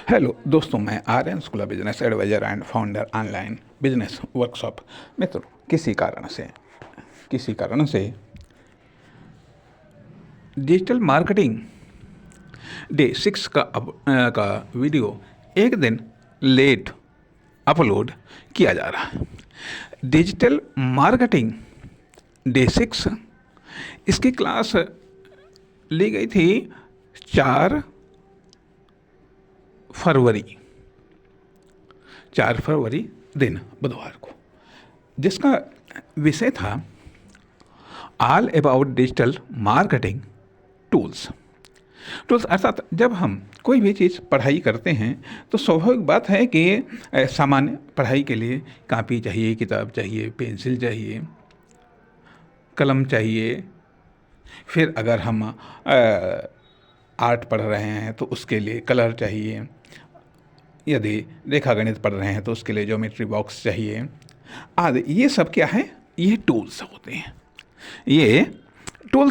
Hello दोस्तों, मैं Aryan school of business advisor and founder online business workshop. मित्रों, किसी कारण से डिजिटल मार्केटिंग डे 6 का वीडियो एक दिन लेट अपलोड किया जा रहा है। डिजिटल मार्केटिंग डे 6 इसकी क्लास ली गई थी 4 फरवरी दिन बुधवार को, जिसका विषय था all about digital marketing tools. अर्थात जब हम कोई भी चीज़ पढ़ाई करते हैं तो स्वाभाविक बात है कि सामान्य पढ़ाई के लिए कॉपी चाहिए, किताब चाहिए, पेंसिल चाहिए, कलम चाहिए। फिर अगर हम आर्ट पढ़ रहे हैं तो उसके लिए कलर चाहिए, यदि रेखागणित पढ़ रहे हैं तो उसके लिए ज्योमेट्री बॉक्स चाहिए आदि। ये सब क्या है? ये टूल्स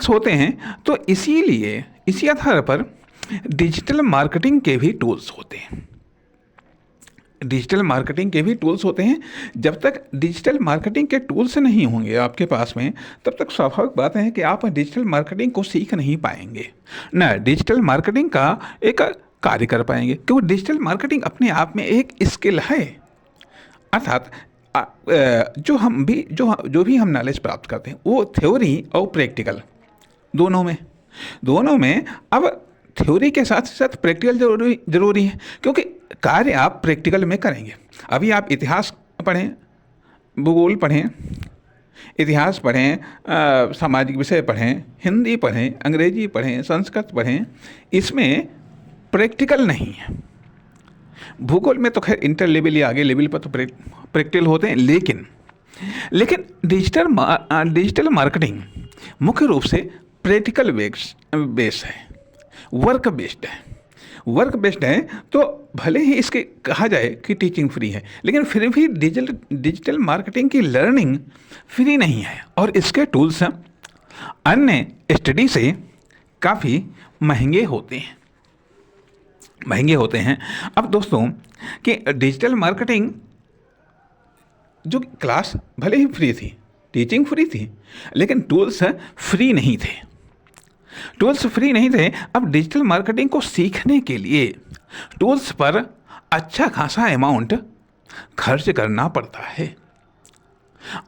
होते हैं। तो इसीलिए इसी आधार पर डिजिटल मार्केटिंग के भी टूल्स होते हैं। जब तक डिजिटल मार्केटिंग के टूल्स नहीं होंगे आपके पास में, तब तक स्वाभाविक बात है कि आप डिजिटल मार्केटिंग को सीख नहीं पाएंगे, न डिजिटल मार्केटिंग का एक कार्य कर पाएंगे, क्योंकि डिजिटल मार्केटिंग अपने आप में एक स्किल है। अर्थात जो भी हम नॉलेज प्राप्त करते हैं वो थ्योरी और प्रैक्टिकल दोनों में अब थ्योरी के साथ साथ प्रैक्टिकल जरूरी है, क्योंकि कार्य आप प्रैक्टिकल में करेंगे। अभी आप इतिहास पढ़ें, भूगोल पढ़ें, इतिहास पढ़ें, सामाजिक विषय पढ़ें, हिंदी पढ़ें, अंग्रेजी पढ़ें, संस्कृत पढ़ें, इसमें प्रैक्टिकल नहीं है। भूगोल में तो खैर इंटर लेवल या आगे लेवल पर तो प्रैक्टिकल होते हैं, लेकिन डिजिटल मार्केटिंग मुख्य रूप से प्रैक्टिकल बेस है, वर्क बेस्ड है। तो भले ही इसके कहा जाए कि टीचिंग फ्री है, लेकिन फिर भी डिजिटल मार्केटिंग की लर्निंग फ्री नहीं है, और इसके टूल्स अन्य स्टडी से काफ़ी महंगे होते हैं। अब दोस्तों, कि डिजिटल मार्केटिंग जो क्लास भले ही फ्री थी, टीचिंग फ्री थी, लेकिन टूल्स फ्री नहीं थे। अब डिजिटल मार्केटिंग को सीखने के लिए टूल्स पर अच्छा खासा अमाउंट खर्च करना पड़ता है।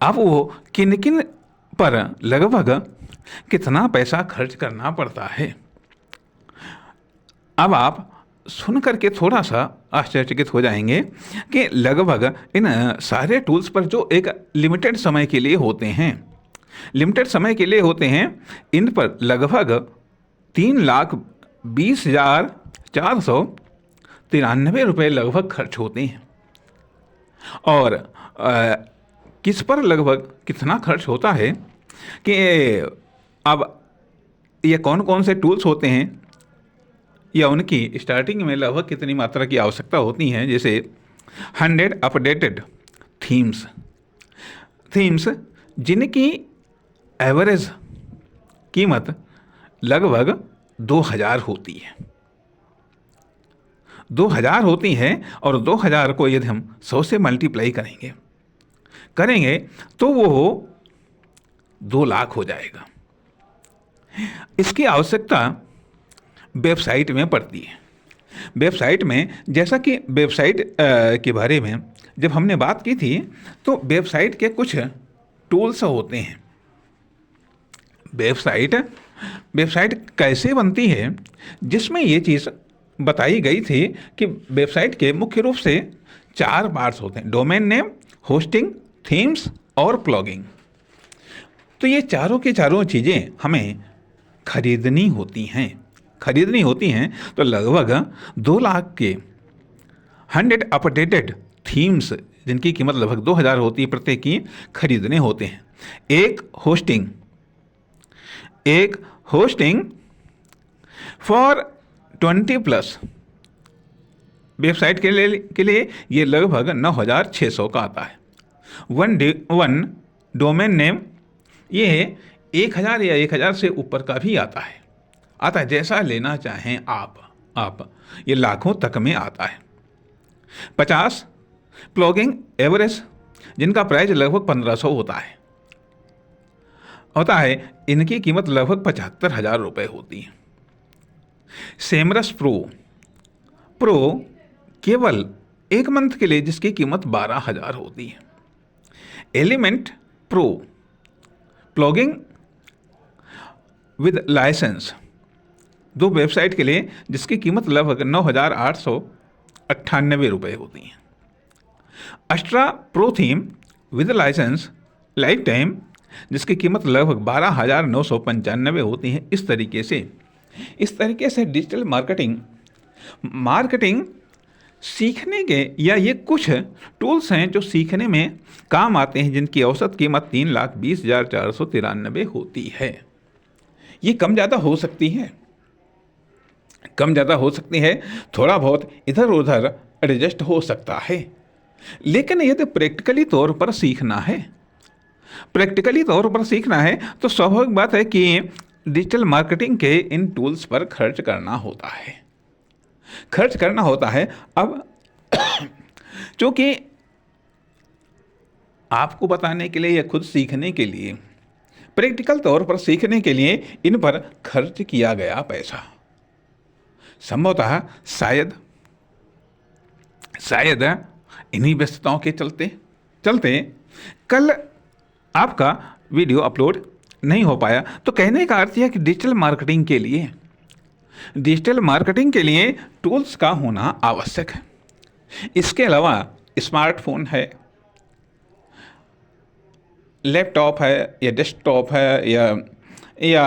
अब वो किन पर लगभग कितना पैसा खर्च करना पड़ता है, अब आप सुन करके थोड़ा सा आश्चर्यचकित हो जाएंगे कि लगभग इन सारे टूल्स पर जो एक लिमिटेड समय के लिए होते हैं, इन पर लगभग 3,20,493 रुपये लगभग खर्च होते हैं। और किस पर लगभग कितना खर्च होता है कि अब ये कौन कौन से टूल्स होते हैं या उनकी स्टार्टिंग में लगभग कितनी मात्रा की आवश्यकता होती है। जैसे 100 अपडेटेड थीम्स जिनकी एवरेज कीमत लगभग 2000 होती है, और 2000 को यदि हम 100 से मल्टीप्लाई करेंगे तो वो 2 लाख हो जाएगा। इसकी आवश्यकता वेबसाइट में पड़ती है। वेबसाइट में, जैसा कि वेबसाइट के बारे में जब हमने बात की थी, तो वेबसाइट के कुछ टूल्स होते हैं। वेबसाइट कैसे बनती है, जिसमें ये चीज़ बताई गई थी कि वेबसाइट के मुख्य रूप से 4 पार्ट्स होते हैं: डोमेन नेम, होस्टिंग, थीम्स और प्लॉगिंग। तो ये चारों की चारों चीज़ें हमें खरीदनी होती हैं। तो लगभग 2 लाख के 100 अपडेटेड थीम्स, जिनकी कीमत लगभग 2000 होती है, प्रत्येक की खरीदने होते हैं। एक होस्टिंग फॉर 20+ वेबसाइट के लिए ये लगभग 9600 का आता है। वन डोमेन नेम ये 1000 या 1000 से ऊपर का भी आता है, जैसा लेना चाहें आप। आप, ये लाखों तक में आता है। 50 प्लॉगिंग एवरेज, जिनका प्राइस लगभग 1500 होता है, इनकी कीमत लगभग 75,000 रुपये होती है। सेमरस प्रो केवल 1 मंथ के लिए, जिसकी कीमत 12,000 होती है। Element pro plugin with licence 2 website के लिए, जिसकी कीमत लगभग 9,898 रुपये होती है। Astra pro theme with licence lifetime, जिसकी कीमत लगभग 12,995 होती है। इस तरीके से डिजिटल मार्केटिंग सीखने के, या ये कुछ टूल्स हैं जो सीखने में काम आते हैं, जिनकी औसत कीमत 3,20,493 होती है। ये कम ज़्यादा हो सकती है, थोड़ा बहुत इधर उधर एडजस्ट हो सकता है, लेकिन यदि प्रैक्टिकली तौर पर सीखना है तो स्वाभाविक बात है कि डिजिटल मार्केटिंग के इन टूल्स पर खर्च करना होता है। अब चूँकि आपको बताने के लिए या खुद सीखने के लिए, प्रैक्टिकल तौर पर सीखने के लिए इन पर खर्च किया गया पैसा संभवतः शायद इन्हीं व्यस्तताओं के चलते कल आपका वीडियो अपलोड नहीं हो पाया। तो कहने का अर्थ यह कि डिजिटल मार्केटिंग के लिए टूल्स का होना आवश्यक है। इसके अलावा स्मार्टफोन है, लैपटॉप है, या डेस्कटॉप है, या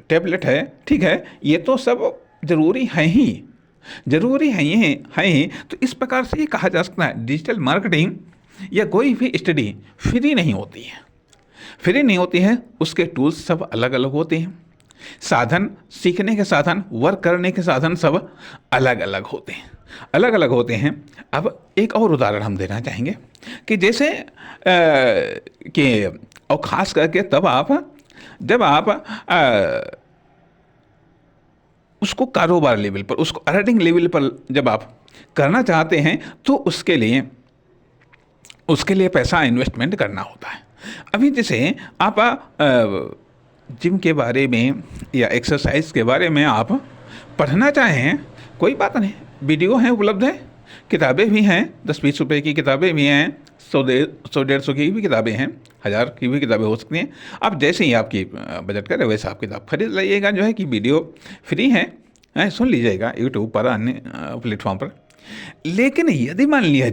टैबलेट है, ठीक है, ये तो सब जरूरी है ही। तो इस प्रकार से ये कहा जा सकता है, डिजिटल मार्केटिंग या कोई भी स्टडी फ्री नहीं होती है। उसके टूल्स सब अलग अलग होते हैं, साधन, सीखने के साधन, वर्क करने के साधन सब अलग अलग होते हैं। अब एक और उदाहरण हम देना चाहेंगे कि जैसे कि, और ख़ास करके जब आप उसको कारोबार लेवल पर, उसको अर्निंग लेवल पर जब आप करना चाहते हैं, तो उसके लिए पैसा इन्वेस्टमेंट करना होता है। अभी जैसे आप जिम के बारे में या एक्सरसाइज के बारे में आप पढ़ना चाहें, कोई बात नहीं, वीडियो हैं उपलब्ध है, किताबें भी हैं, 10-20 रुपए की किताबें भी हैं, 100-150 की भी किताबें हैं, 1000 की भी किताबें हो सकती हैं। आप जैसे ही आपकी बजट करे वैसे आप किताब खरीद लाइएगा, जो है कि वीडियो फ्री है, सुन लीजिएगा यूट्यूब पर, अन्य प्लेटफॉर्म पर। लेकिन यदि मान लिया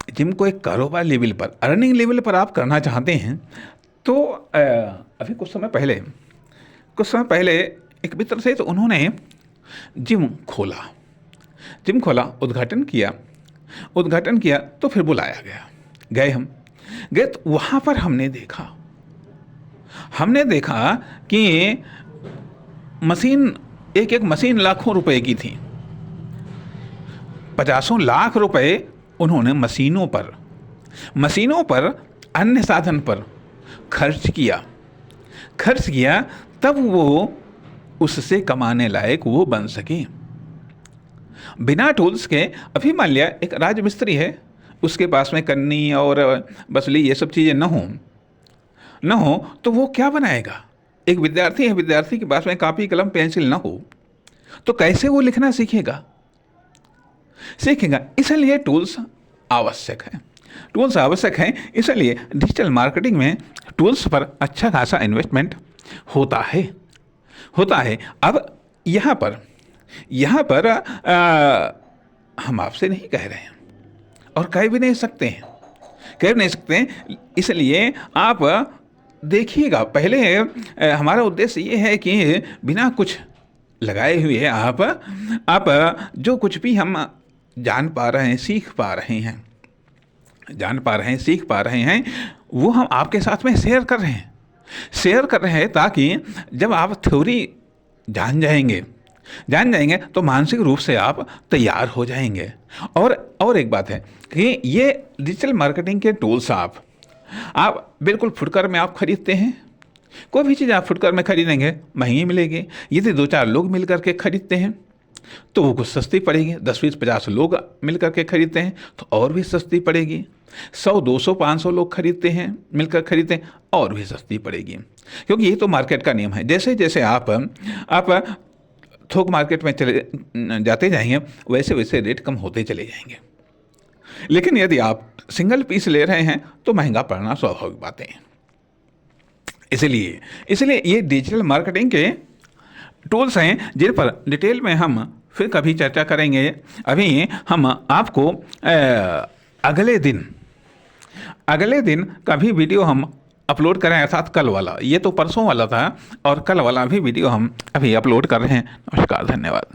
जिम को एक कारोबार लेवल पर, अर्निंग लेवल पर आप करना चाहते हैं, तो अभी कुछ समय पहले एक मित्र से, तो उन्होंने जिम खोला, उद्घाटन किया, तो फिर बुलाया गया, हम गए, तो वहाँ पर हमने देखा कि एक मशीन लाखों रुपए की थी। 50 लाख रुपए उन्होंने मशीनों पर, अन्य साधन पर खर्च किया, तब वो उससे कमाने लायक वो बन सके। बिना टूल्स के, अभी मान लिया एक राजमिस्त्री है, उसके पास में कन्नी और बसली ये सब चीज़ें न हो तो वो क्या बनाएगा। एक विद्यार्थी के पास में कापी कलम पेंसिल न हो तो कैसे वो लिखना सीखेगा। इसलिए टूल्स आवश्यक है। इसलिए डिजिटल मार्केटिंग में टूल्स पर अच्छा खासा इन्वेस्टमेंट होता है। अब यहाँ पर हम आपसे नहीं कह रहे हैं और कह भी नहीं सकते हैं, इसलिए आप देखिएगा। पहले हमारा उद्देश्य ये है कि बिना कुछ लगाए हुए आप जो कुछ भी हम जान पा रहे हैं, सीख पा रहे हैं, वो हम आपके साथ में शेयर कर रहे हैं, ताकि जब आप थ्योरी जान जाएंगे तो मानसिक रूप से आप तैयार हो जाएंगे। और एक बात है कि ये डिजिटल मार्केटिंग के टूल्स आप बिल्कुल फुटकर में आप खरीदते हैं, कोई भी चीज़ आप फुटकर में खरीदेंगे महंगी मिलेगी। यदि 2-4 लोग मिल करके खरीदते हैं तो वो कुछ सस्ती पड़ेगी। 10-20-50 लोग मिल करके खरीदते हैं तो और भी सस्ती पड़ेगी। 100-200-500 लोग खरीदते हैं, मिलकर खरीदते हैं, और भी सस्ती पड़ेगी। क्योंकि ये तो मार्केट का नियम है। जैसे जैसे आप थोक मार्केट में चले जाते जाएंगे वैसे वैसे रेट कम होते चले जाएंगे। लेकिन यदि आप सिंगल पीस ले रहे हैं तो महंगा पड़ना स्वाभाविक बात है। इसलिए ये डिजिटल मार्केटिंग के टूल्स हैं जिन पर डिटेल में हम फिर कभी चर्चा करेंगे। अभी हम आपको अगले दिन का भी वीडियो हम अपलोड करें, अर्थात कल वाला। ये तो परसों वाला था और कल वाला भी वीडियो हम अभी अपलोड कर रहे हैं। नमस्कार, धन्यवाद।